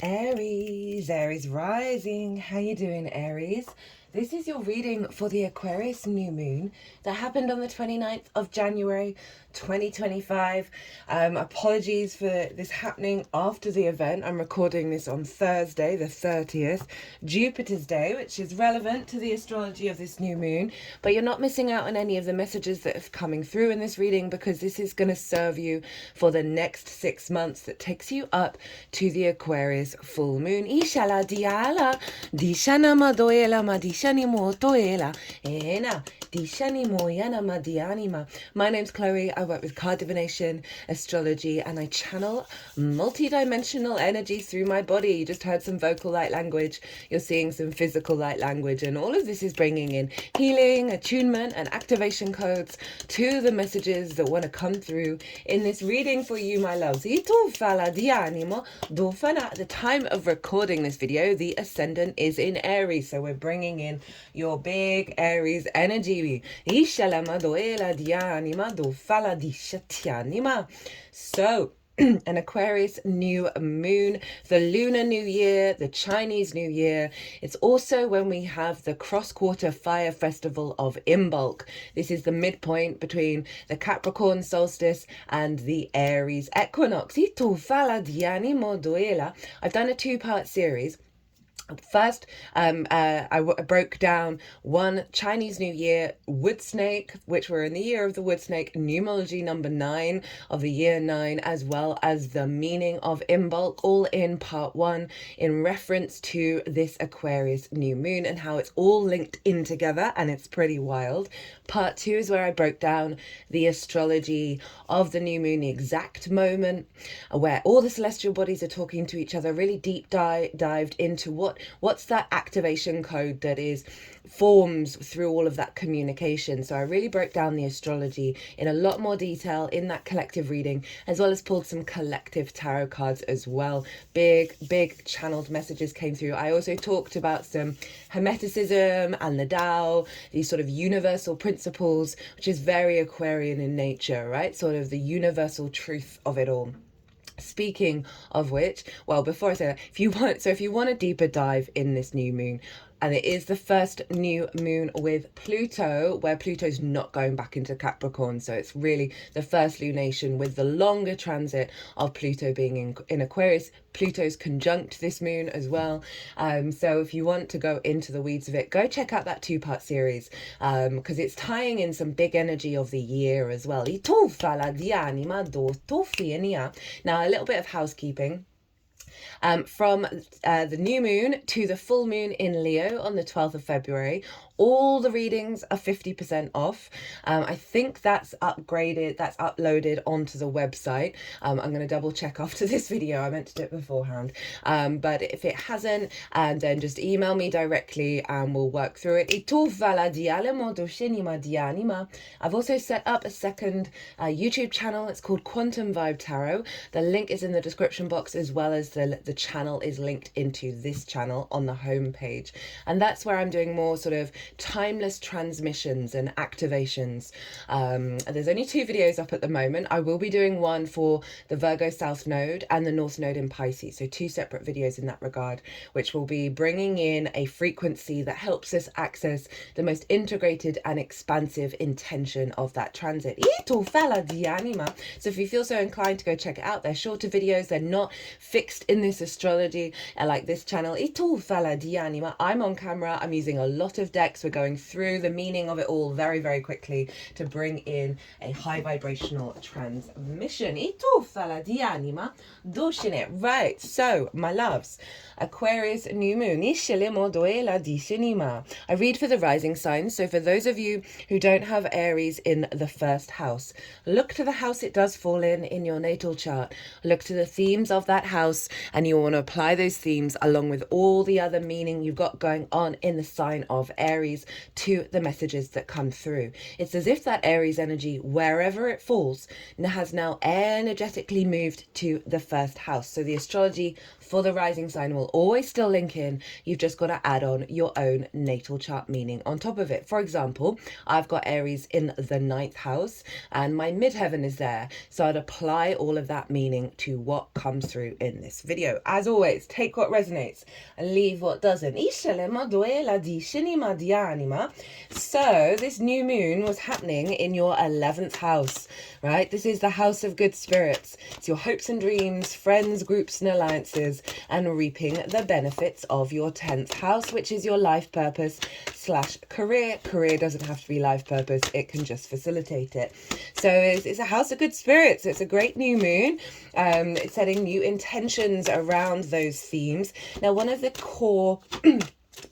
Aries rising. How you doing, Aries? This is your reading for the Aquarius new moon that happened on the 29th of January 2025. Apologies for this happening after the event. I'm recording this on Thursday, the 30th, Jupiter's Day, which is relevant to the astrology of this new moon. But you're not missing out on any of the messages that are coming through in this reading, because this is going to serve you for the next 6 months that takes you up to the Aquarius full moon. Ishala diala, dishana madoela madishani motoela, ena dishani moyana madianima. My name's Chloe. I work with card divination, astrology, and I channel multi-dimensional energy through my body. You just heard some vocal light language. You're seeing some physical light language, and all of this is bringing in healing, attunement, and activation codes to the messages that want to come through in this reading for you, my loves. At the time of recording this video, the ascendant is in Aries, so we're bringing in your big Aries energy. So an Aquarius new moon, the lunar new year, the Chinese new year. It's also when we have the cross-quarter fire festival of Imbolc. This is the midpoint between the Capricorn solstice and the Aries equinox. I've done a two-part series. First, I broke down one Chinese New Year wood snake, which we're in the year of the wood snake, numerology number 9 of the year 9, as well as the meaning of Imbolc, all in part 1 in reference to this Aquarius new moon and how it's all linked in together, and it's pretty wild. Part 2 is where I broke down the astrology of the new moon, the exact moment where all the celestial bodies are talking to each other, really deep dived into what's that activation code that forms through all of that communication. So I really broke down the astrology in a lot more detail in that collective reading, as well as pulled some collective tarot cards as well. Big channeled messages came through. I also talked about some Hermeticism and the Tao, these sort of universal principles, which is very Aquarian in nature, right? Sort of the universal truth of it all. Speaking of which, well, before I say that, if you want a deeper dive in this new moon, and it is the first new moon with Pluto, where Pluto's not going back into Capricorn. So it's really the first lunation with the longer transit of Pluto being in Aquarius. Pluto's conjunct this moon as well. So if you want to go into the weeds of it, go check out that 2-part series, because it's tying in some big energy of the year as well. Now, a little bit of housekeeping. From the new moon to the full moon in Leo on the 12th of February, all the readings are 50% off. I think that's uploaded onto the website. I'm going to double check after this video. I meant to do it beforehand. But if it hasn't, then just email me directly and we'll work through it. I've also set up a second YouTube channel. It's called Quantum Vibe Tarot. The link is in the description box, as well as the channel is linked into this channel on the home page. And that's where I'm doing more sort of timeless transmissions and activations. There's only 2 videos up at the moment. I will be doing one for the Virgo South Node and the North Node in Pisces, so 2 separate videos in that regard, which will be bringing in a frequency that helps us access the most integrated and expansive intention of that transit. So if you feel so inclined to go check it out, they're shorter videos, they're not fixed in this astrology like this channel. I'm on camera, I'm using a lot of decks. We're going through the meaning of it all very, very quickly to bring in a high vibrational transmission. Right, so my loves, Aquarius new moon. I read for the rising signs, so for those of you who don't have Aries in the first house, look to the house it does fall in your natal chart. Look to the themes of that house, and you want to apply those themes along with all the other meaning you've got going on in the sign of Aries. Aries to the messages that come through. It's as if that Aries energy, wherever it falls, has now energetically moved to the first house. So the astrology for the rising sign will always still link in. You've just got to add on your own natal chart meaning on top of it. For example, I've got Aries in the 9th house and my midheaven is there. So I'd apply all of that meaning to what comes through in this video. As always, take what resonates and leave what doesn't. So this new moon was happening in your 11th house, right? This is the house of good spirits. It's your hopes and dreams, friends, groups and alliances, and reaping the benefits of your 10th house, which is your life purpose / career. Career doesn't have to be life purpose. It can just facilitate it. So it's a house of good spirits. It's a great new moon. It's setting new intentions around those themes. Now, one of the core...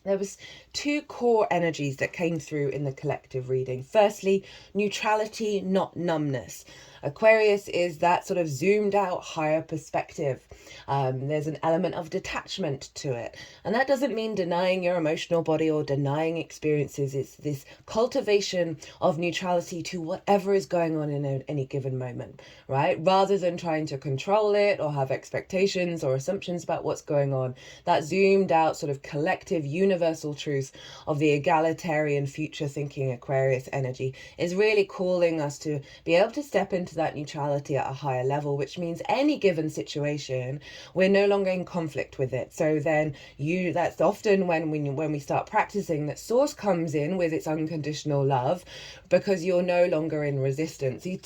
There was 2 core energies that came through in the collective reading. Firstly, neutrality, not numbness. Aquarius is that sort of zoomed out higher perspective. There's an element of detachment to it. And that doesn't mean denying your emotional body or denying experiences. It's this cultivation of neutrality to whatever is going on in any given moment, right? Rather than trying to control it or have expectations or assumptions about what's going on. That zoomed out sort of collective universal truth of the egalitarian future thinking Aquarius energy is really calling us to be able to step into that neutrality at a higher level, which means any given situation, we're no longer in conflict with it. So then that's often when we start practicing that source comes in with its unconditional love, because you're no longer in resistance. The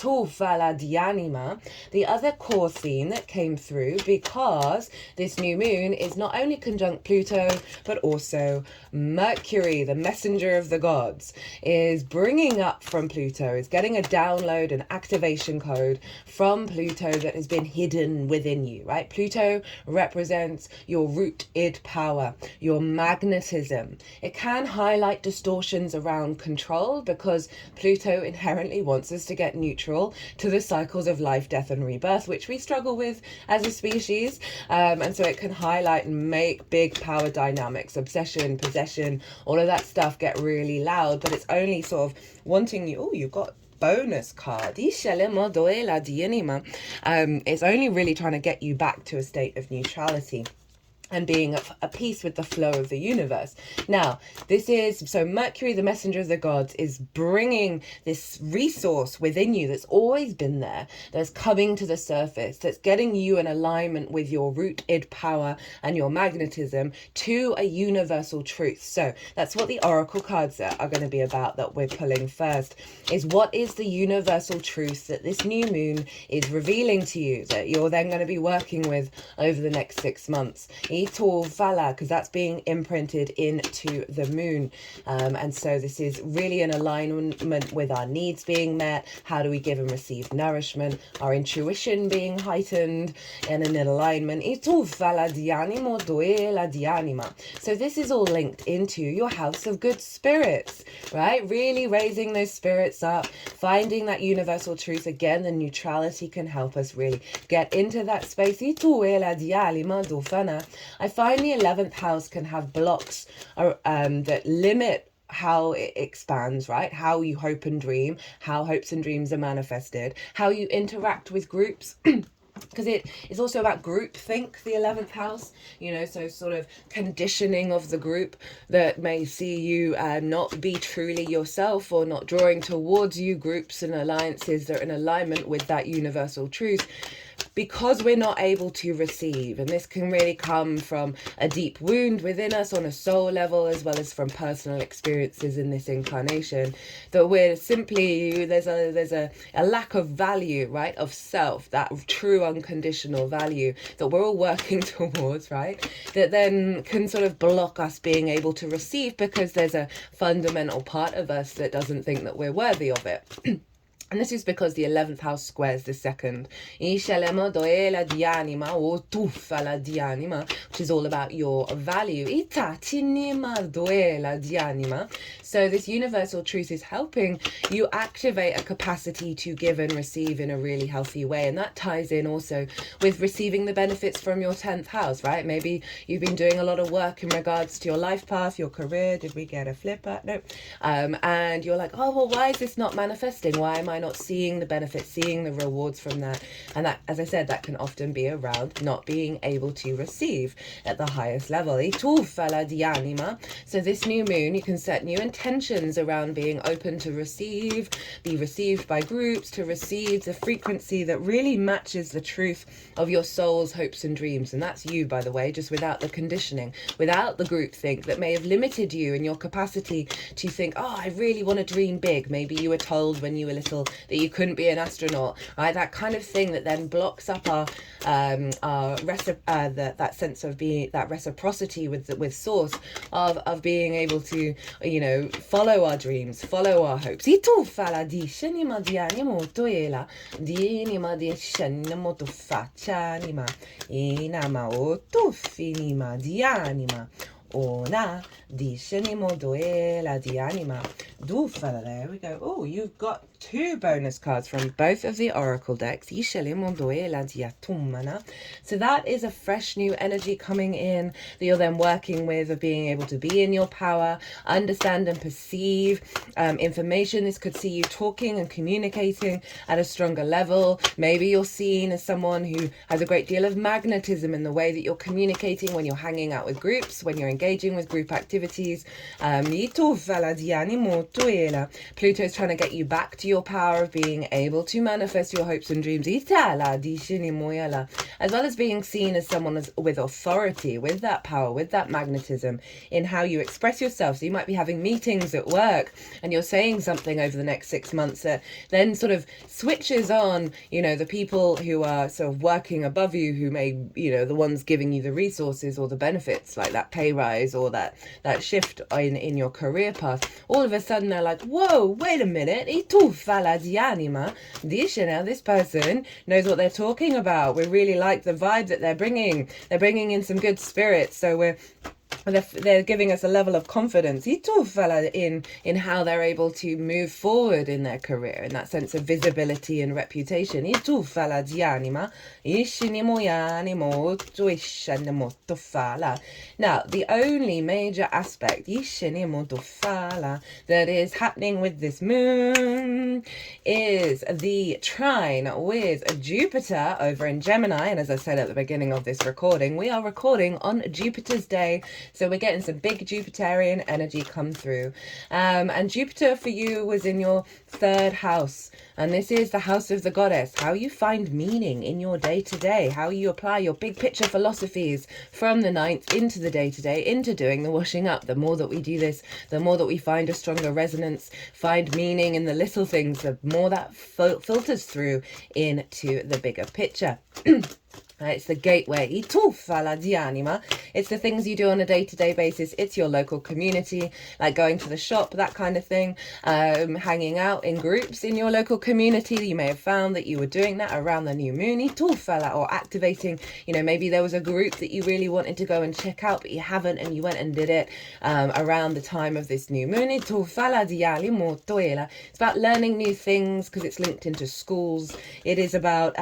other core theme that came through, because this new moon is not only conjunct Pluto, but also Mercury, the messenger of the gods, is bringing up from Pluto, is getting a download, an activation code from Pluto that has been hidden within you, right? Pluto represents your root-id power, your magnetism. It can highlight distortions around control because Pluto inherently wants us to get neutral to the cycles of life, death, and rebirth, which we struggle with as a species. And so it can highlight and make big power dynamics, obsession, possession, all of that stuff get really loud, but it's only sort of wanting you, you've got bonus card. It's only really trying to get you back to a state of neutrality and being at peace with the flow of the universe. Now, so Mercury, the messenger of the gods, is bringing this resource within you that's always been there, that's coming to the surface, that's getting you in alignment with your root-id power and your magnetism to a universal truth. So that's what the oracle cards are going to be about, that we're pulling first, is what is the universal truth that this new moon is revealing to you, that you're then going to be working with over the next 6 months. Because that's being imprinted into the moon. And so this is really an alignment with our needs being met. How do we give and receive nourishment? Our intuition being heightened and in alignment. So this is all linked into your house of good spirits, right? Really raising those spirits up, finding that universal truth. Again, the neutrality can help us really get into that space. I find the 11th house can have blocks that limit how it expands, right? How you hope and dream, how hopes and dreams are manifested, how you interact with groups. Because it is also about groupthink, the 11th house, so sort of conditioning of the group that may see you not be truly yourself, or not drawing towards you groups and alliances that are in alignment with that universal truth, because we're not able to receive. And this can really come from a deep wound within us on a soul level, as well as from personal experiences in this incarnation, that we're simply, there's a lack of value, right, of self, that true unconditional value that we're all working towards, right, that then can sort of block us being able to receive, because there's a fundamental part of us that doesn't think that we're worthy of it. And this is because the 11th house squares the second. Which is all about your value. So this universal truth is helping you activate a capacity to give and receive in a really healthy way. And that ties in also with receiving the benefits from your 10th house, right? Maybe you've been doing a lot of work in regards to your life path, your career. Did we get a flipper? No. And you're like, oh, well, why is this not manifesting? Why am I not seeing the benefits, seeing the rewards from that? And that, as I said, that can often be around not being able to receive at the highest level. So this new moon, you can set new intentions around being open to receive, be received by groups, to receive the frequency that really matches the truth of your soul's hopes and dreams. And that's you, by the way, just without the conditioning, without the groupthink that may have limited you in your capacity to think, oh, I really want to dream big. Maybe you were told when you were little that you couldn't be an astronaut, right? That kind of thing that then blocks up our that sense of being, that reciprocity with source, of being able to, you know, follow our dreams, follow our hopes. Ona dishenimo doela di anima. Dufala, there we go. Oh, you've got 2 bonus cards from both of the oracle decks. Ishelimo doela di atumana. So that is a fresh new energy coming in that you're then working with, of being able to be in your power, understand and perceive information. This could see you talking and communicating at a stronger level. Maybe you're seen as someone who has a great deal of magnetism in the way that you're communicating when you're hanging out with groups, when you're engaging with group activities. Pluto's trying to get you back to your power of being able to manifest your hopes and dreams, as well as being seen as someone with authority, with that power, with that magnetism in how you express yourself. So you might be having meetings at work and you're saying something over the next 6 months that then sort of switches on, you know, the people who are sort of working above you, who may, you know, the ones giving you the resources or the benefits, like that pay rise or that shift in your career path. All of a sudden they're like, whoa, wait a minute, now this person knows what they're talking about. We really like the vibe that they're bringing. They're bringing in some good spirits. So they're giving us a level of confidence in how they're able to move forward in their career, in that sense of visibility and reputation. Now, the only major aspect that is happening with this moon is the trine with Jupiter over in Gemini. And as I said at the beginning of this recording, we are recording on Jupiter's day. So we're getting some big Jupiterian energy come through. And Jupiter for you was in your 3rd house. And this is the house of the goddess. How you find meaning in your day-to-day. How you apply your big picture philosophies from the 9th into the day-to-day, into doing the washing up. The more that we do this, the more that we find a stronger resonance, find meaning in the little things, the more that filters through into the bigger picture. It's the gateway. It's the things you do on a day-to-day basis. It's your local community, like going to the shop, that kind of thing. Hanging out in groups in your local community. You may have found that you were doing that around the new moon. Or activating, you know, maybe there was a group that you really wanted to go and check out, but you haven't, and you went and did it around the time of this new moon. It's about learning new things because it's linked into schools. It is about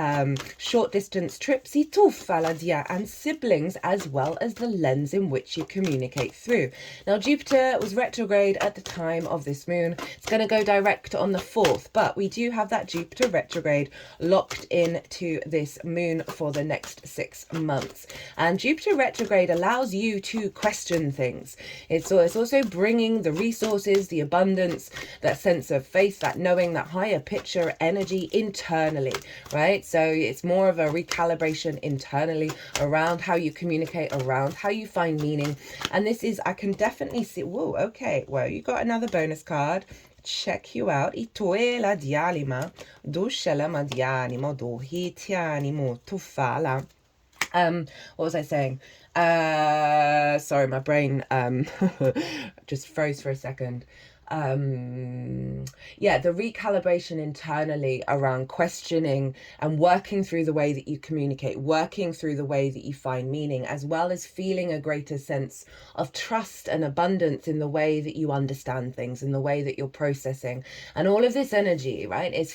short distance trips and siblings, as well as the lens in which you communicate through. Now, Jupiter was retrograde at the time of this moon. It's going to go direct on the 4th, but we do have that Jupiter retrograde locked into this moon for the next 6 months. And Jupiter retrograde allows you to question things. It's also bringing the resources, the abundance, that sense of faith, that knowing, that higher picture energy internally, right? So it's more of a recalibration internally around how you communicate, around how you find meaning. And this is, I can definitely see, whoa, okay, well, you got another bonus card. Check you out. Itoela dialima, dushelama dianimo, dohitianimo, tufala. What was I saying? Sorry, my brain just froze for a second. the recalibration internally around questioning and working through the way that you communicate, working through the way that you find meaning, as well as feeling a greater sense of trust and abundance in the way that you understand things, in the way that you're processing. And all of this energy, right, is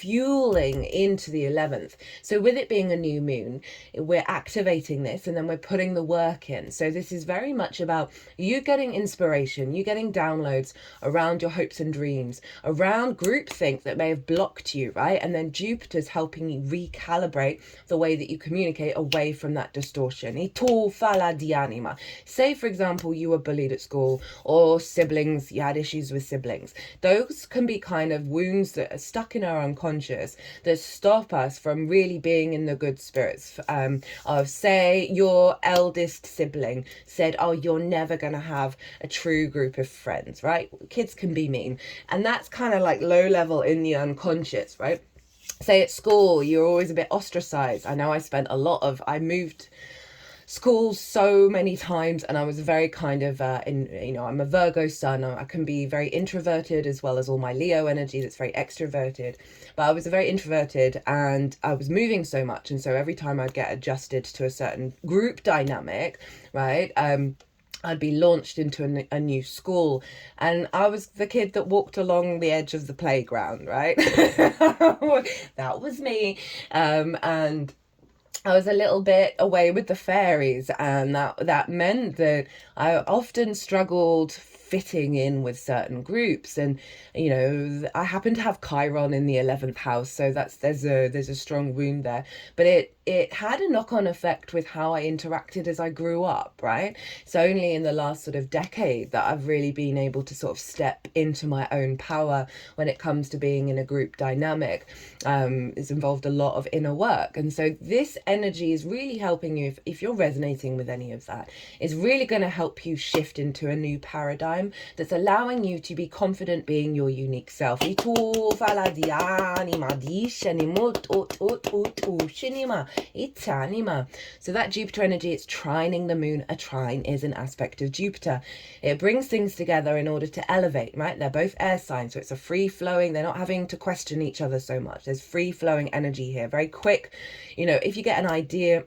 fueling into the 11th. So with it being a new moon, we're activating this and then we're putting the work in. So this is very much about you getting inspiration, you getting downloads around your hopes and dreams, around groupthink that may have blocked you, right? And then Jupiter's helping you recalibrate the way that you communicate away from that distortion. Say, for example, you were bullied at school, or siblings, you had issues with siblings. Those can be kind of wounds that are stuck in our unconscious that stop us from really being in the good spirits of, say, your eldest sibling said, oh, you're never going to have a true group of friends, right? Kids can be mean. And that's kind of like low level in the unconscious, right? Say at school, you're always a bit ostracized. I know I moved schools so many times, and I was very kind of I'm a Virgo sun. I can be very introverted as well as all my Leo energy that's very extroverted, but I was very introverted and I was moving so much, and so every time I'd get adjusted to a certain group dynamic, right, I'd be launched into a new school, and I was the kid that walked along the edge of the playground, right? That was me. And I was a little bit away with the fairies, and that meant that I often struggled fitting in with certain groups. And I happen to have Chiron in the 11th house, so there's a strong wound there, but it had a knock-on effect with how I interacted as I grew up, right? It's only in the last sort of decade that I've really been able to sort of step into my own power when it comes to being in a group dynamic. It's involved a lot of inner work, and so this energy is really helping you. If you're resonating with any of that, it's really going to help you shift into a new paradigm that's allowing you to be confident being your unique self. It's anima. So that Jupiter energy, it's trining the moon. A trine is an aspect of Jupiter. It brings things together in order to elevate, right? They're both air signs, so it's a free flowing, they're not having to question each other so much. There's free flowing energy here, very quick. If you get an idea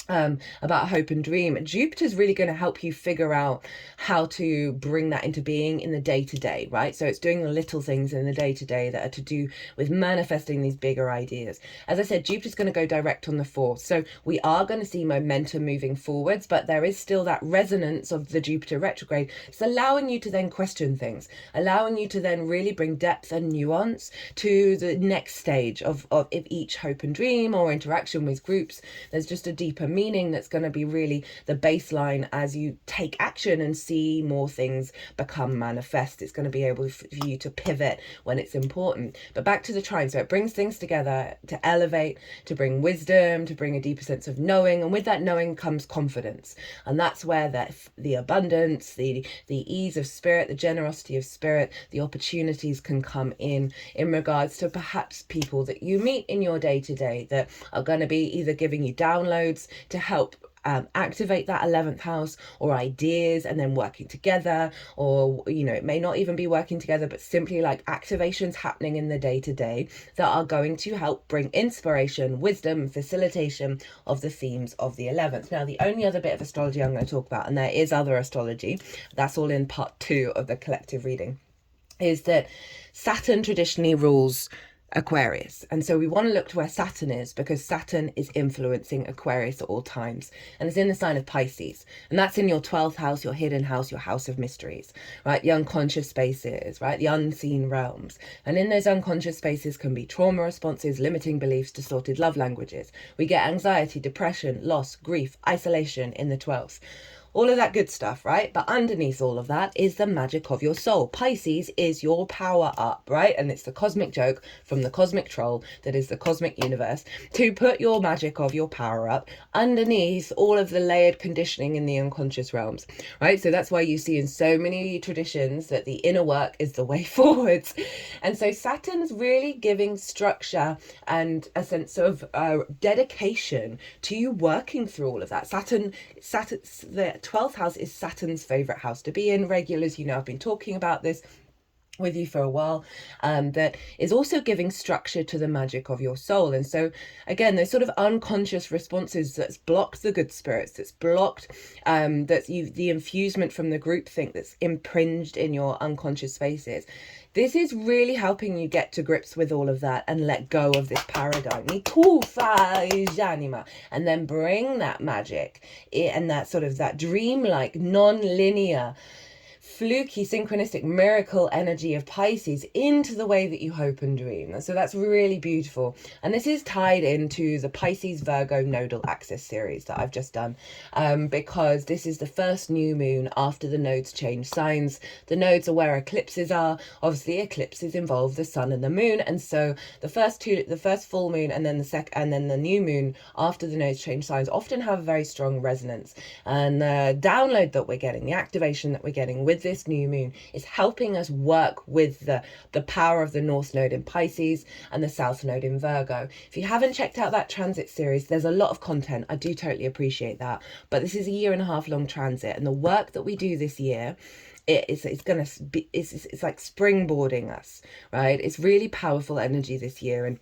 about hope and dream, Jupiter's really going to help you figure out how to bring that into being in the day-to-day, right? So it's doing the little things in the day-to-day that are to do with manifesting these bigger ideas. As I said, Jupiter's going to go direct on the 4th, so we are going to see momentum moving forwards, but there is still that resonance of the Jupiter retrograde. It's allowing you to then question things, allowing you to then really bring depth and nuance to the next stage of each hope and dream or interaction with groups. There's just a deeper meaning that's going to be really the baseline as you take action and see more things become manifest. It's going to be able for you to pivot when it's important. But back to the trine, so it brings things together to elevate, to bring wisdom, to bring a deeper sense of knowing, and with that knowing comes confidence, and that's where the abundance, the ease of spirit, the generosity of spirit, the opportunities can come in regards to perhaps people that you meet in your day-to-day that are going to be either giving you downloads to help activate that 11th house, or ideas, and then working together, or it may not even be working together, but simply like activations happening in the day-to-day that are going to help bring inspiration, wisdom, facilitation of the themes of the 11th. Now, the only other bit of astrology I'm going to talk about, and there is other astrology, that's all in part 2 of the collective reading, is that Saturn traditionally rules Aquarius, and so we want to look to where Saturn is, because Saturn is influencing Aquarius at all times, and it's in the sign of Pisces, and that's in your 12th house, your hidden house, your house of mysteries, right? The unconscious spaces, right? The unseen realms. And in those unconscious spaces can be trauma responses, limiting beliefs, distorted love languages. We get anxiety, depression, loss, grief, isolation in the 12th. All of that good stuff, right? But underneath all of that is the magic of your soul. Pisces is your power up, right? And it's the cosmic joke from the cosmic troll that is the cosmic universe to put your magic of your power up underneath all of the layered conditioning in the unconscious realms, right? So that's why you see in so many traditions that the inner work is the way forwards. And so Saturn's really giving structure and a sense of dedication to you working through all of that. Saturn, the 12th house is Saturn's favorite house to be in. Regulars, you know, I've been talking about this with you for a while, that is also giving structure to the magic of your soul. And so again, those sort of unconscious responses that's blocked the good spirits, that's blocked the infusement from the groupthink that's impringed in your unconscious spaces. This is really helping you get to grips with all of that and let go of this paradigm. And then bring that magic and that sort of that dreamlike, non-linear, fluky, synchronistic, miracle energy of Pisces into the way that you hope and dream. So that's really beautiful. And this is tied into the Pisces Virgo nodal axis series that I've just done, because this is the first new moon after the nodes change signs. The nodes are where eclipses are. Obviously, eclipses involve the sun and the moon, and so the first full moon and then the new moon after the nodes change signs often have a very strong resonance. And the download that we're getting, the activation that we're getting with this new moon is helping us work with the power of the North Node in Pisces and the South Node in Virgo. If you haven't checked out that transit series, there's a lot of content. I do totally appreciate that. But this is a 1.5 year long transit, and the work that we do this year, it's like springboarding us, right? It's really powerful energy this year, and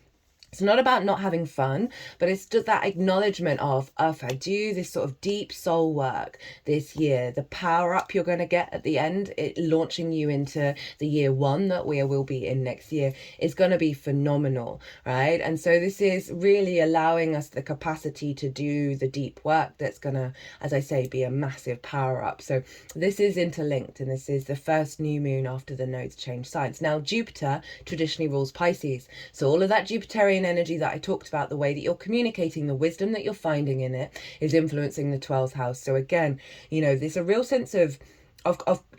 it's not about not having fun, but it's just that acknowledgement of, if I do this sort of deep soul work this year, the power up you're going to get at the end, it launching you into the year 1 that we will be in next year, is going to be phenomenal, right? And so this is really allowing us the capacity to do the deep work that's going to, as I say, be a massive power up. So this is interlinked, and this is the first new moon after the nodes change signs. Now, Jupiter traditionally rules Pisces, so all of that Jupiterian energy that I talked about, the way that you're communicating, the wisdom that you're finding in it, is influencing the 12th house. So again, you know, there's a real sense of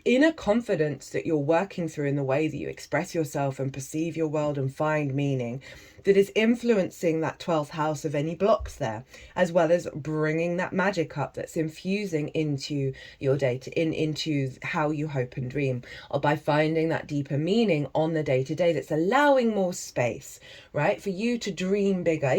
inner confidence that you're working through in the way that you express yourself and perceive your world and find meaning, that is influencing that 12th house of any blocks there, as well as bringing that magic up that's infusing into your day, into how you hope and dream, or by finding that deeper meaning on the day-to-day that's allowing more space, right, for you to dream bigger.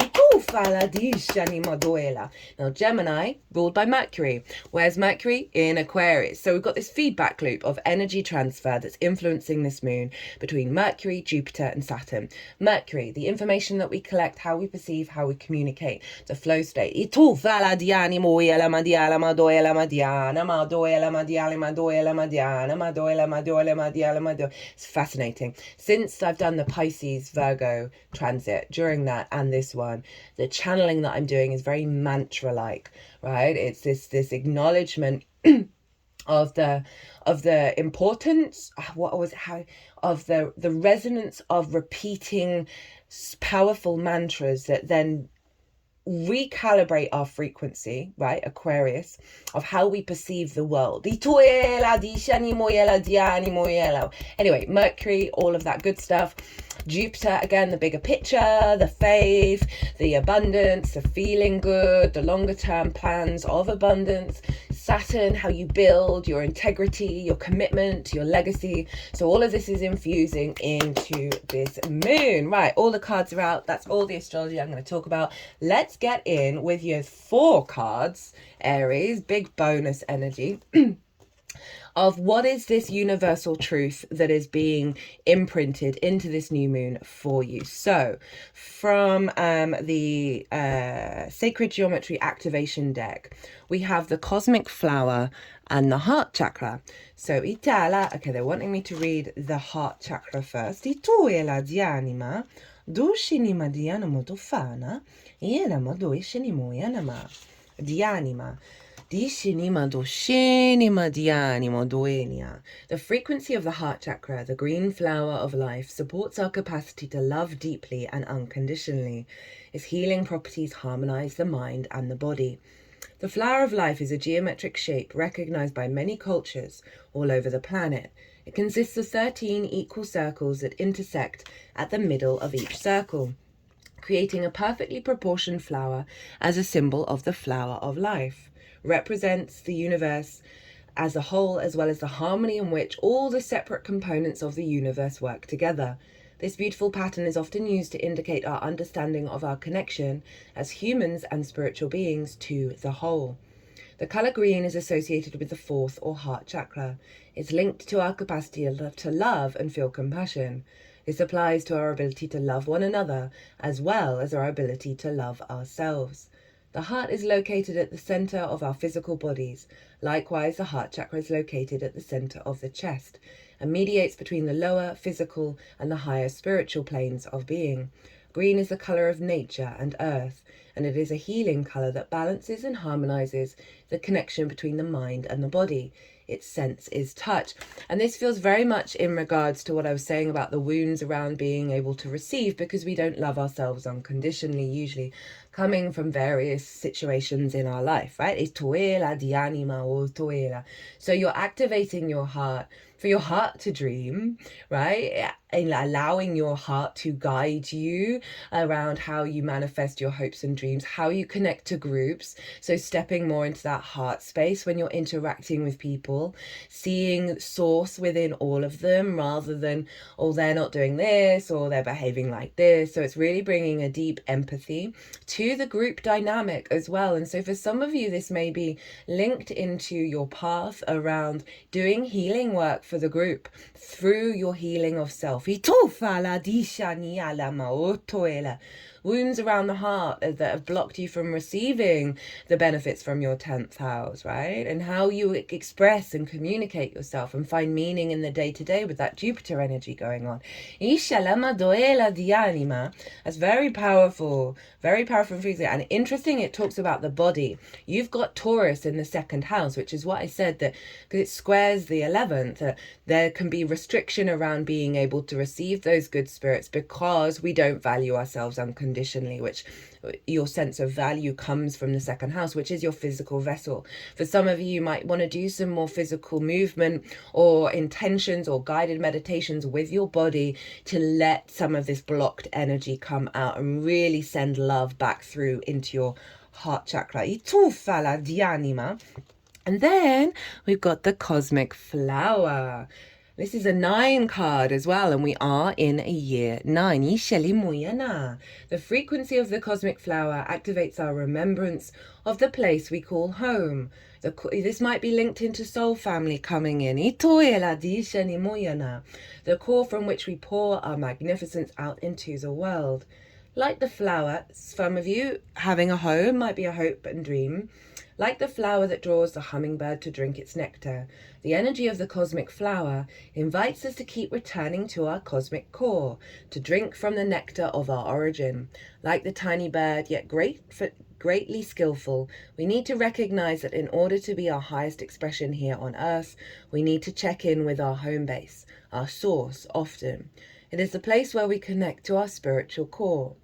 Now, Gemini, ruled by Mercury. Where's Mercury? In Aquarius. So we've got this feedback loop of energy transfer that's influencing this moon between Mercury, Jupiter, and Saturn. Mercury, the information that we collect, how we perceive, how we communicate, the flow state. It's fascinating. Since I've done the Pisces Virgo transit during that and this one, the channeling that I'm doing is very mantra like, right? It's this acknowledgement of the importance, of the resonance of repeating powerful mantras that then recalibrate our frequency, right, Aquarius, of how we perceive the world. Anyway, Mercury, all of that good stuff. Jupiter, again, the bigger picture, the faith, the abundance, the feeling good, the longer term plans of abundance. Saturn, how you build your integrity, your commitment, your legacy. So all of this is infusing into this moon. Right, all the cards are out. That's all the astrology I'm going to talk about. Let's get in with your 4 cards, Aries, big bonus energy. Of what is this universal truth that is being imprinted into this new moon for you. So from the Sacred Geometry Activation deck, we have the Cosmic Flower and the Heart Chakra. So Itala, okay, they're wanting me to read the Heart Chakra first. Ituela di anima, dushinima di animo dofana, yenama doishinimoyanama. Di anima. The frequency of the heart chakra, the green flower of life, supports our capacity to love deeply and unconditionally. Its healing properties harmonize the mind and the body. The flower of life is a geometric shape recognized by many cultures all over the planet. It consists of 13 equal circles that intersect at the middle of each circle, creating a perfectly proportioned flower as a symbol of the flower of life. Represents the universe as a whole, as well as the harmony in which all the separate components of the universe work together. This beautiful pattern is often used to indicate our understanding of our connection as humans and spiritual beings to the whole. The colour green is associated with the fourth or heart chakra. It's linked to our capacity to love and feel compassion. This applies to our ability to love one another as well as our ability to love ourselves. The heart is located at the centre of our physical bodies. Likewise, the heart chakra is located at the centre of the chest and mediates between the lower physical and the higher spiritual planes of being. Green is the colour of nature and earth, and it is a healing colour that balances and harmonises the connection between the mind and the body. Its sense is touch. And this feels very much in regards to what I was saying about the wounds around being able to receive, because we don't love ourselves unconditionally, usually coming from various situations in our life, right? It's toela di anima or toela. So you're activating your heart for your heart to dream, right? And allowing your heart to guide you around how you manifest your hopes and dreams, how you connect to groups. So stepping more into that heart space when you're interacting with people, seeing source within all of them rather than, oh, they're not doing this or they're behaving like this. So it's really bringing a deep empathy to the group dynamic as well. And so for some of you, this may be linked into your path around doing healing work for the group through your healing of self. Wounds around the heart that have blocked you from receiving the benefits from your 10th house, right? And how you express and communicate yourself and find meaning in the day-to-day with that Jupiter energy going on. That's very powerful and interesting. It talks about the body. You've got Taurus in the 2nd house, which is what I said, that because it squares the 11th, there can be restriction around being able to receive those good spirits because we don't value ourselves unconditionally, which your sense of value comes from the 2nd house, which is your physical vessel. For some of you might want to do some more physical movement or intentions or guided meditations with your body to let some of this blocked energy come out and really send love back through into your heart chakra. And then we've got the cosmic flower. This is a 9 card as well, and we are in a year 9. The frequency of the cosmic flower activates our remembrance of the place we call home. This might be linked into soul family coming in. The core from which we pour our magnificence out into the world. Like the flower, some of you having a home might be a hope and dream. Like the flower that draws the hummingbird to drink its nectar, the energy of the cosmic flower invites us to keep returning to our cosmic core, to drink from the nectar of our origin. Like the tiny bird, yet greatly skillful, we need to recognize that in order to be our highest expression here on earth, we need to check in with our home base, our source, often. It is the place where we connect to our spiritual core.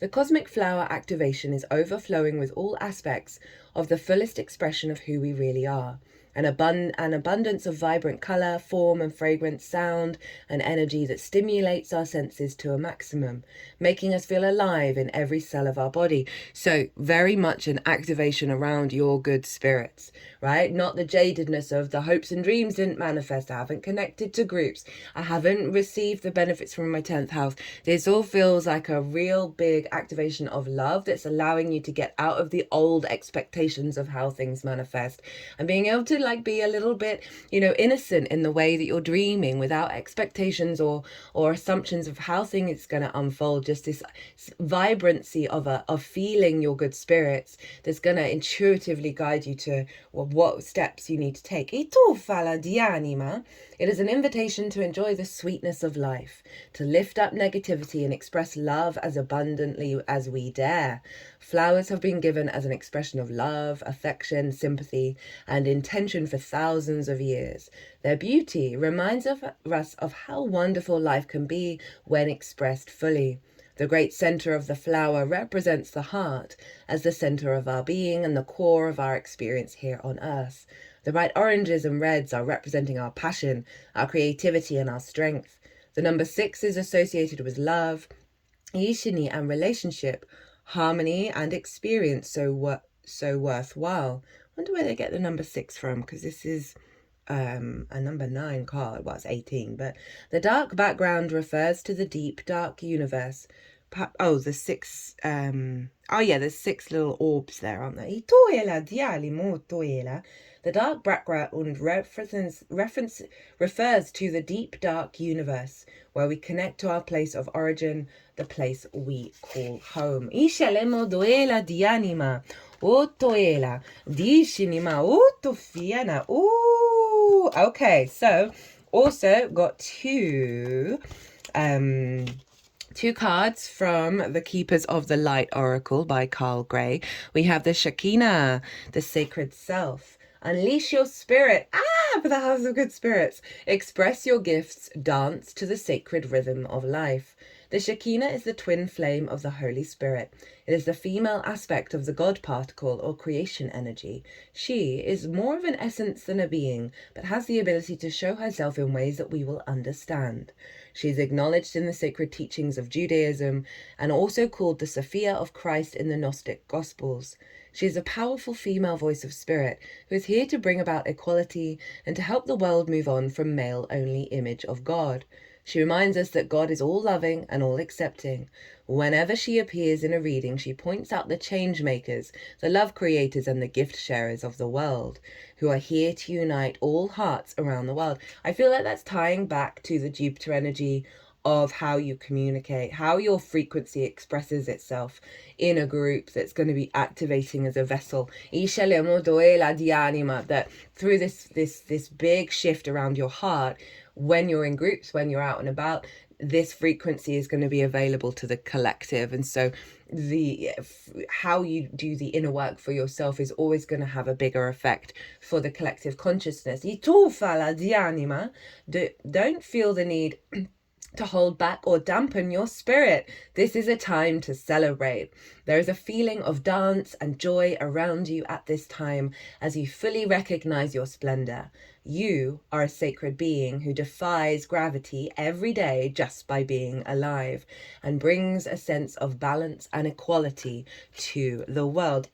The cosmic flower activation is overflowing with all aspects of the fullest expression of who we really are. An abundance of vibrant colour, form and fragrance, sound and energy that stimulates our senses to a maximum, making us feel alive in every cell of our body. So very much an activation around your good spirits, right? Not the jadedness of the hopes and dreams didn't manifest. I haven't connected to groups. I haven't received the benefits from my 10th house. This all feels like a real big activation of love that's allowing you to get out of the old expectations of how things manifest and being able to be a little bit, innocent in the way that you're dreaming without expectations or assumptions of how things going to unfold. Just this vibrancy of feeling your good spirits that's going to intuitively guide you to what steps you need to take. It is an invitation to enjoy the sweetness of life, to lift up negativity and express love as abundantly as we dare. Flowers have been given as an expression of love, affection, sympathy, and intention for thousands of years. Their beauty reminds us of how wonderful life can be when expressed fully. The great center of the flower represents the heart as the center of our being and the core of our experience here on earth. The bright oranges and reds are representing our passion, our creativity, and our strength. The number 6 is associated with love, yishini, and relationship, harmony, and experience so worthwhile. I wonder where they get the number 6 from, because this is a number 9 card. Well, it's 18, but the dark background refers to the deep, dark universe, the six, there's six little orbs there, aren't there? Itoela diali mo toela. The dark background refers to the deep, dark universe where we connect to our place of origin, the place we call home. Ishalemo doela dianima, o toela, dishinima, o tofiana. Ooh, okay, so also got two cards from the Keepers of the Light Oracle by Carl Gray. We have the Shekinah, the sacred self. Unleash your spirit. For the house of good spirits. Express your gifts. Dance to the sacred rhythm of life. The Shekinah is the twin flame of the Holy Spirit. It is the female aspect of the God particle or creation energy. She is more of an essence than a being, but has the ability to show herself in ways that we will understand. She is acknowledged in the sacred teachings of Judaism and also called the Sophia of Christ in the Gnostic Gospels. She is a powerful female voice of spirit who is here to bring about equality and to help the world move on from male-only image of God. She reminds us that God is all-loving and all-accepting. Whenever she appears in a reading, she points out the change makers, the love creators, and the gift sharers of the world, who are here to unite all hearts around the world. I feel like that's tying back to the Jupiter energy of how you communicate, how your frequency expresses itself in a group that's going to be activating as a vessel. That through this big shift around your heart, when you're in groups, when you're out and about, this frequency is going to be available to the collective. And so how you do the inner work for yourself is always going to have a bigger effect for the collective consciousness. Don't feel the need to hold back or dampen your spirit. This is a time to celebrate. There is a feeling of dance and joy around you at this time as you fully recognize your splendor. You are a sacred being who defies gravity every day just by being alive and brings a sense of balance and equality to the world.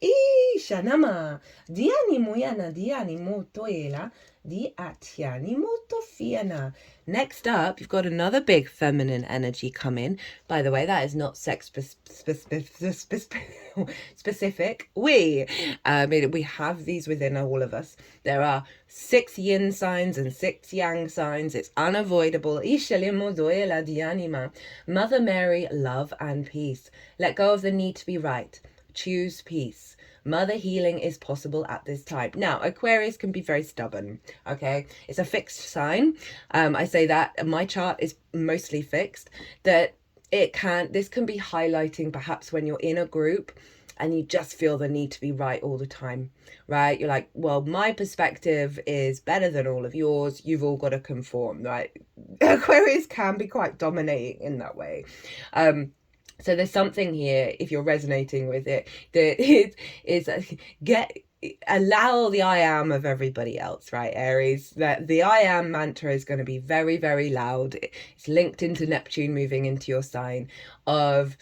Shanama, diani muyana, diani motoela, di atiani motofiana. Next up, you've got another big feminine energy come in. By the way, that is not sex specific. We have these within all of us. There are 6 yin signs and 6 yang signs. It's unavoidable. Mother Mary, love and peace. Let go of the need to be right. Choose peace. Mother healing is possible at this time. Now, Aquarius can be very stubborn, okay? It's a fixed sign. I say that my chart is mostly fixed, that this can be highlighting perhaps when you're in a group and you just feel the need to be right all the time, right? You're like, well, my perspective is better than all of yours. You've all got to conform, right? Aquarius can be quite dominating in that way. So there's something here, if you're resonating with it, that allow the I am of everybody else, right, Aries? That the I am mantra is going to be very, very loud. It's linked into Neptune moving into your sign of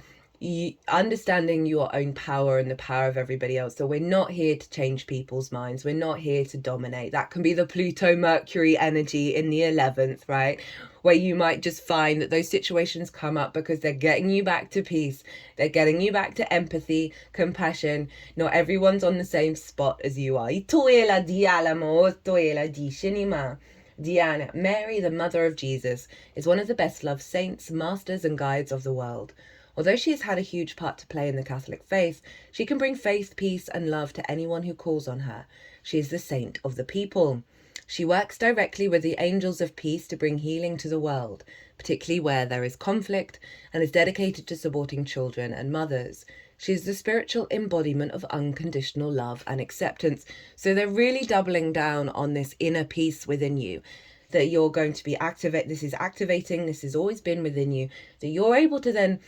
understanding your own power and the power of everybody else. So we're not here to change people's minds. We're not here to dominate. That can be the Pluto Mercury energy in the 11th, right? Where you might just find that those situations come up because they're getting you back to peace. They're getting you back to empathy, compassion. Not everyone's on the same spot as you are. Diana, Mary, the mother of Jesus, is one of the best loved saints, masters and guides of the world. Although she has had a huge part to play in the Catholic faith, she can bring faith, peace and love to anyone who calls on her. She is the saint of the people. She works directly with the angels of peace to bring healing to the world, particularly where there is conflict, and is dedicated to supporting children and mothers. She is the spiritual embodiment of unconditional love and acceptance. So they're really doubling down on this inner peace within you, that you're going to be this is activating, this has always been within you, that you're able to then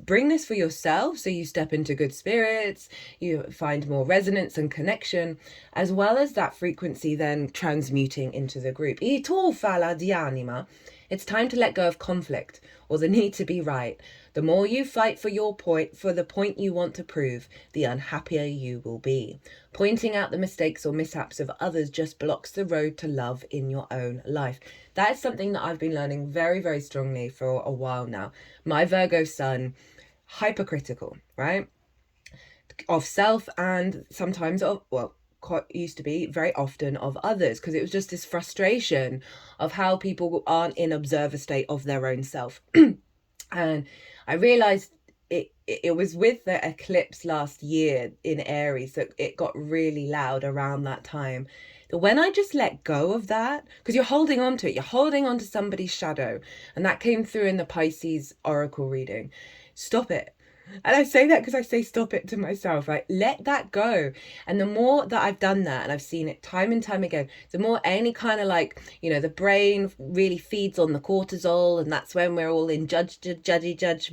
bring this for yourself, so you step into good spirits, you find more resonance and connection, as well as that frequency then transmuting into the group. It's time to let go of conflict or the need to be right. The more you fight for the point you want to prove, the unhappier you will be. Pointing out the mistakes or mishaps of others just blocks the road to love in your own life. That is something that I've been learning very, very strongly for a while now. My Virgo sun hypercritical, right? Of self and sometimes of, well, quite used to be very often of others, because it was just this frustration of how people aren't in observer state of their own self. And I realized it was with the eclipse last year in Aries that it got really loud around that time. That when I just let go of that, because you're holding on to it, you're holding on to somebody's shadow, and that came through in the Pisces oracle reading. Stop it. And I say that because I say stop it to myself, right? Let that go. And the more that I've done that, and I've seen it time and time again, the more any kind of like, you know, the brain really feeds on the cortisol, and that's when we're all in judge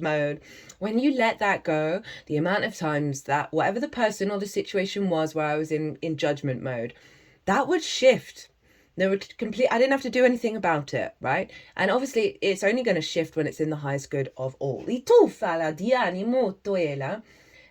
mode. When you let that go, the amount of times that whatever the person or the situation was where I was in judgment mode, that would shift. I didn't have to do anything about it, right? And obviously it's only going to shift when it's in the highest good of all.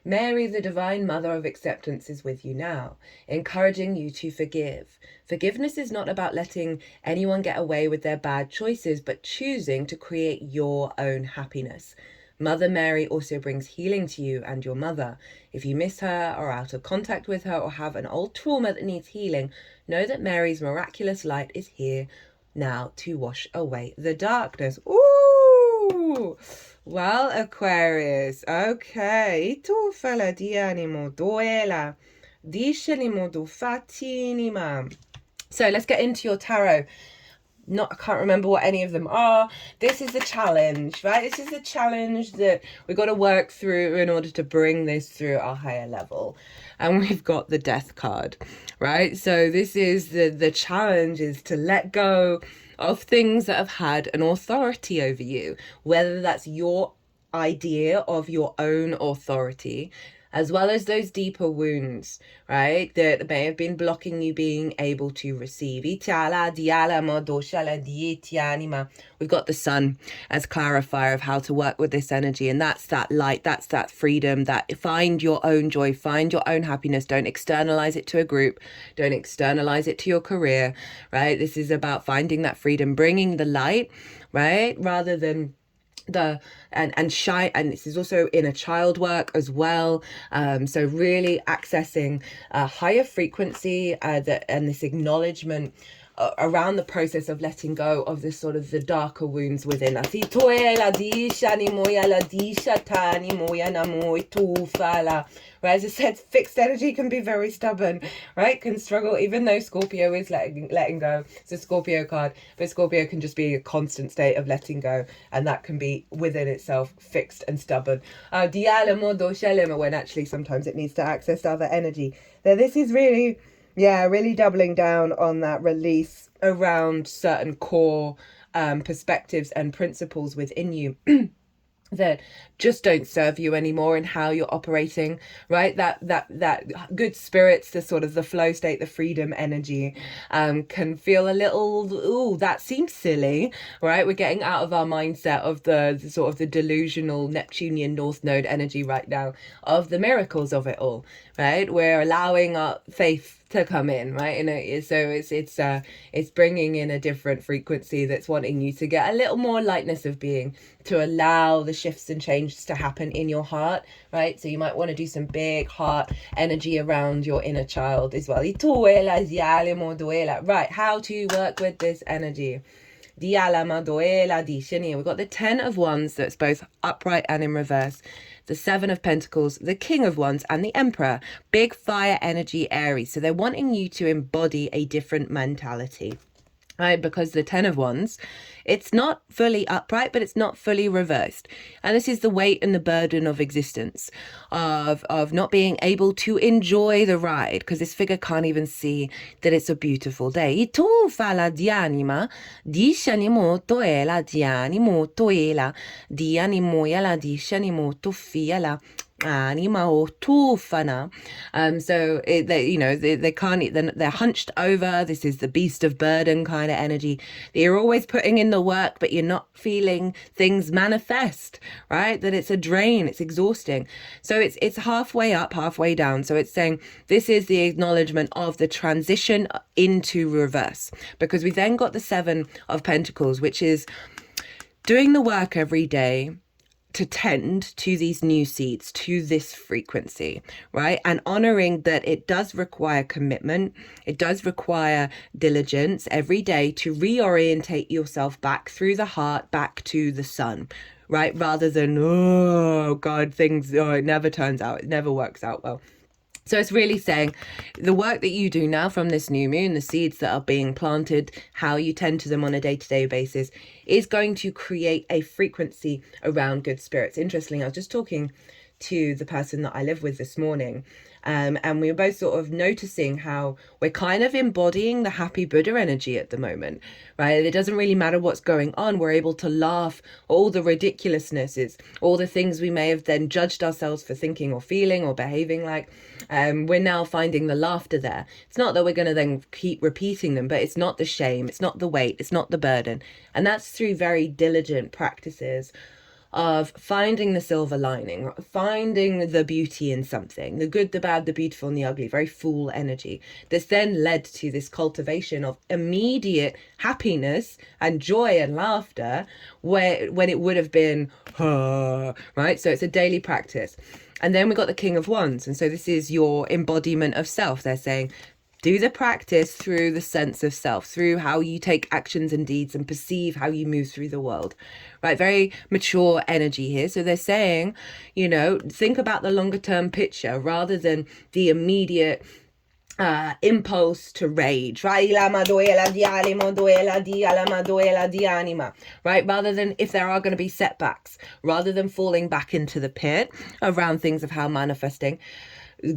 Mary, the divine mother of acceptance, is with you now, encouraging you to forgive. Forgiveness is not about letting anyone get away with their bad choices, but choosing to create your own happiness. Mother Mary also brings healing to you and your mother. If you miss her or are out of contact with her or have an old trauma that needs healing, know that Mary's miraculous light is here now to wash away the darkness. Ooh! Well, Aquarius, okay. Tu fala di animo duela. Discelimo du fatinima. So let's get into your tarot. I can't remember what any of them are. This is the challenge, right? This is the challenge that we've got to work through in order to bring this through our higher level. And we've got the death card, right? So this is the challenge, is to let go of things that have had an authority over you, whether that's your idea of your own authority, as well as those deeper wounds, right, that may have been blocking you being able to receive. We've got the sun as clarifier of how to work with this energy, and that's that light, that's that freedom, that find your own joy, find your own happiness. Don't externalize it to a group, don't externalize it to your career, right? This is about finding that freedom, bringing the light, right, rather than and shy. And this is also inner child work as well, so really accessing a higher frequency, and this acknowledgement around the process of letting go of this sort of the darker wounds within us. Right, as I said, fixed energy can be very stubborn, right? Can struggle, even though Scorpio is letting go. It's a Scorpio card, but Scorpio can just be a constant state of letting go, and that can be within itself fixed and stubborn. When actually sometimes it needs to access other energy. Now this is really doubling down on that release around certain core perspectives and principles within you that just don't serve you anymore in how you're operating, right? That good spirits, the sort of the flow state, the freedom energy, can feel a little, ooh, that seems silly, right? We're getting out of our mindset of the sort of the delusional Neptunian North Node energy right now of the miracles of it all, right? We're allowing our faith to come in, right? And so it's bringing in a different frequency that's wanting you to get a little more lightness of being, to allow the shifts and changes to happen in your heart, right? So you might want to do some big heart energy around your inner child as well. Right, how to work with this energy. We've got the 10 of Wands, that's both upright and in reverse, the 7 of Pentacles, the King of Wands, and the Emperor. Big fire energy, Aries. So they're wanting you to embody a different mentality, right? Because the 10 of Wands, it's not fully upright, but it's not fully reversed. And this is the weight and the burden of existence, of not being able to enjoy the ride, because this figure can't even see that it's a beautiful day. Tu fala di anima, disciani molto ela, diani molto ela, diani moyala, disciani molto fiala. Anima or tufana. So they can't, they're hunched over. This is the beast of burden kind of energy. You're always putting in the work, but you're not feeling things manifest, right? That it's a drain, it's exhausting. So it's halfway up, halfway down. So it's saying this is the acknowledgement of the transition into reverse, because we then got the 7 of Pentacles, which is doing the work every day, to tend to these new seeds, to this frequency, right? And honoring that it does require commitment. It does require diligence every day to reorientate yourself back through the heart, back to the sun, right? Rather than, oh God, it never turns out, it never works out well. So it's really saying the work that you do now from this new moon, the seeds that are being planted, how you tend to them on a day-to-day basis is going to create a frequency around good spirits. Interestingly, I was just talking to the person that I live with this morning, and we were both sort of noticing how we're kind of embodying the happy Buddha energy at the moment, right? It doesn't really matter what's going on. We're able to laugh all the ridiculousnesses, all the things we may have then judged ourselves for thinking or feeling or behaving like. We're now finding the laughter there. It's not that we're going to then keep repeating them, but it's not the shame, it's not the weight, it's not the burden. And that's through very diligent practices of finding the silver lining, finding the beauty in something, the good, the bad, the beautiful, and the ugly, very full energy. That's then led to this cultivation of immediate happiness and joy and laughter when it would have been, right? So it's a daily practice. And then we got the King of Wands. And so this is your embodiment of self. They're saying, do the practice through the sense of self, through how you take actions and deeds and perceive how you move through the world, right? Very mature energy here. So they're saying, think about the longer term picture rather than the immediate impulse to rage, right? Right? Rather than if there are going to be setbacks, rather than falling back into the pit around things of how manifesting,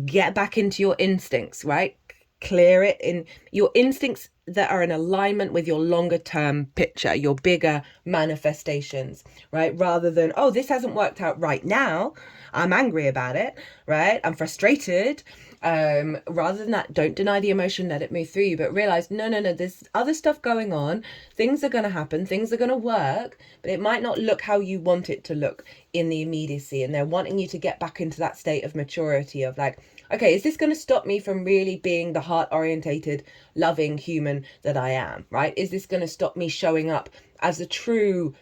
get back into your instincts, right? Clear it in your instincts that are in alignment with your longer term picture, your bigger manifestations, right? Rather than, oh, this hasn't worked out right now, I'm angry about it, right? I'm frustrated. Rather than that, don't deny the emotion, let it move through you, but realize, no, there's other stuff going on. Things are going to happen, things are going to work, but it might not look how you want it to look in the immediacy. And they're wanting you to get back into that state of maturity of like, okay, is this going to stop me from really being the heart-orientated, loving human that I am, right? Is this going to stop me showing up as a true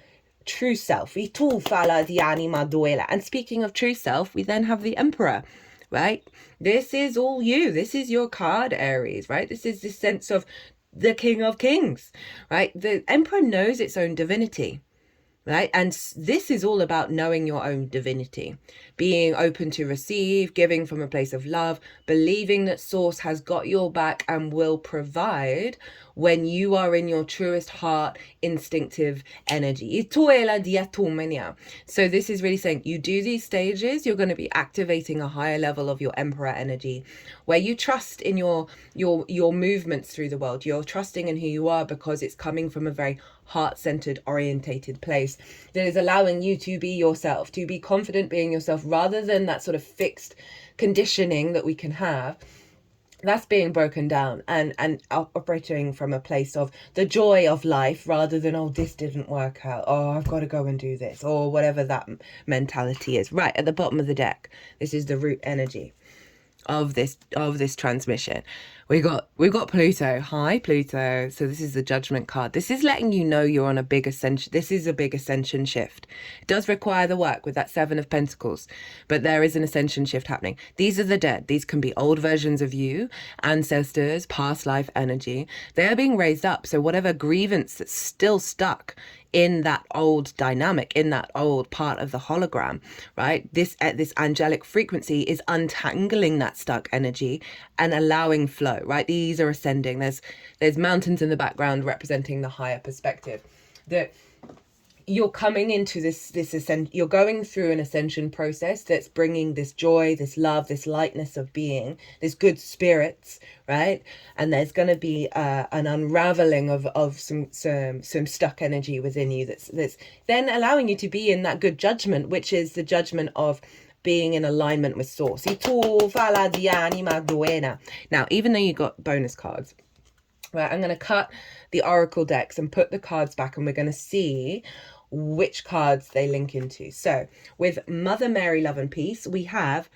self? And speaking of true self, we then have the Emperor, right? This is all you. This is your card, Aries, right? This is this sense of the King of Kings, right? The Emperor knows its own divinity, right? And this is all about knowing your own divinity, being open to receive, giving from a place of love, believing that Source has got your back and will provide when you are in your truest heart, instinctive energy. So this is really saying you do these stages, you're going to be activating a higher level of your Emperor energy, where you trust in your movements through the world. You're trusting in who you are because it's coming from a very heart-centered, orientated place that is allowing you to be yourself, to be confident being yourself, rather than that sort of fixed conditioning that we can have. That's being broken down and operating from a place of the joy of life rather than, oh, this didn't work out, oh, I've got to go and do this, or whatever that mentality is. Right at the bottom of the deck, this is the root energy of this transmission. We've got Pluto. Hi, Pluto. So this is the Judgment card. This is letting you know you're on a big ascension. This is a big ascension shift. It does require the work with that Seven of Pentacles, but there is an ascension shift happening. These are the dead. These can be old versions of you, ancestors, past life energy. They're being raised up. So whatever grievance that's still stuck in that old dynamic, in that old part of the hologram, right? This angelic frequency is untangling that stuck energy and allowing flow, right? These are ascending. There's mountains in the background representing the higher perspective. That you're coming into this you're going through an ascension process that's bringing this joy, this love, this lightness of being, this good spirits, right? And there's going to be an unraveling of some stuck energy within you that's then allowing you to be in that good judgment, which is the judgment of being in alignment with Source. Now, even though you got bonus cards, right, I'm going to cut the oracle decks and put the cards back, and we're going to see which cards they link into. So with Mother Mary, Love and Peace, we have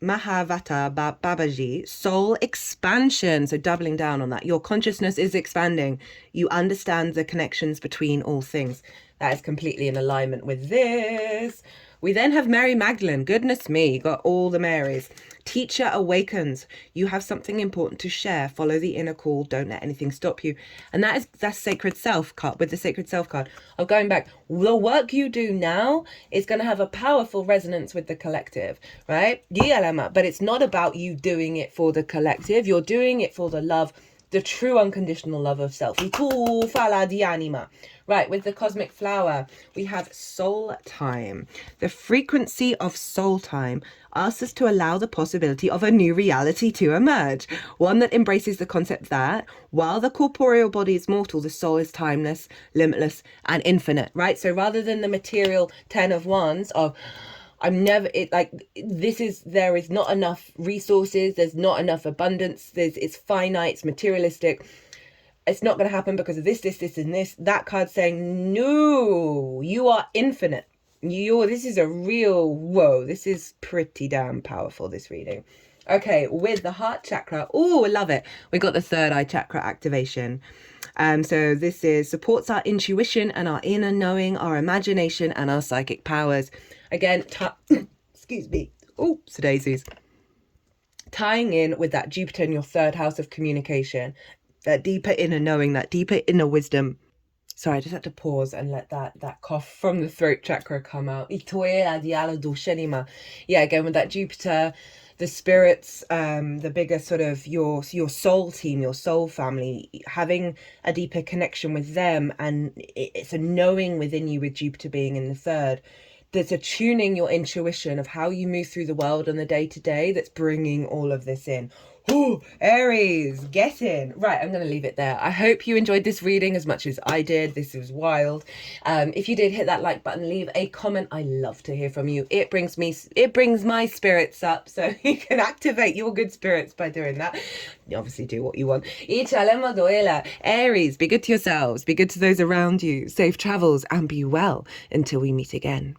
Mahavata Babaji, soul expansion. So doubling down on that. Your consciousness is expanding. You understand the connections between all things. That is completely in alignment with this. We then have Mary Magdalene. Goodness me, you got all the Marys. Teacher awakens. You have something important to share. Follow the inner call. Don't let anything stop you. And that's Sacred Self card, with the Sacred Self card. Of going back, the work you do now is going to have a powerful resonance with the collective, right? But it's not about you doing it for the collective. You're doing it for the love, the true unconditional love of self. Right, with the cosmic flower, we have soul time. The frequency of soul time asks us to allow the possibility of a new reality to emerge. One that embraces the concept that while the corporeal body is mortal, the soul is timeless, limitless, and infinite, right? So rather than the material 10 of wands of there is not enough resources, there's not enough abundance, it's finite, it's materialistic, it's not going to happen because of this, and this. That card's saying, no, you are infinite. This is a real, whoa, this is pretty damn powerful, this reading. Okay, with the heart chakra, oh, I love it. We got the third eye chakra activation. So this supports our intuition and our inner knowing, our imagination and our psychic powers. Again, excuse me. Oh, daisies. Tying in with that Jupiter in your third house of communication, that deeper inner knowing, that deeper inner wisdom. Sorry, I just had to pause and let that cough from the throat chakra come out. Yeah, again, with that Jupiter, the spirits, the bigger sort of your soul team, your soul family, having a deeper connection with them. And it's a knowing within you with Jupiter being in the third. There's a tuning your intuition of how you move through the world on the day-to-day that's bringing all of this in. Oh, Aries, get in. Right, I'm going to leave it there. I hope you enjoyed this reading as much as I did. This was wild. If you did, hit that like button, leave a comment. I love to hear from you. It brings my spirits up, so you can activate your good spirits by doing that. You obviously do what you want. Aries, be good to yourselves, be good to those around you. Safe travels and be well until we meet again.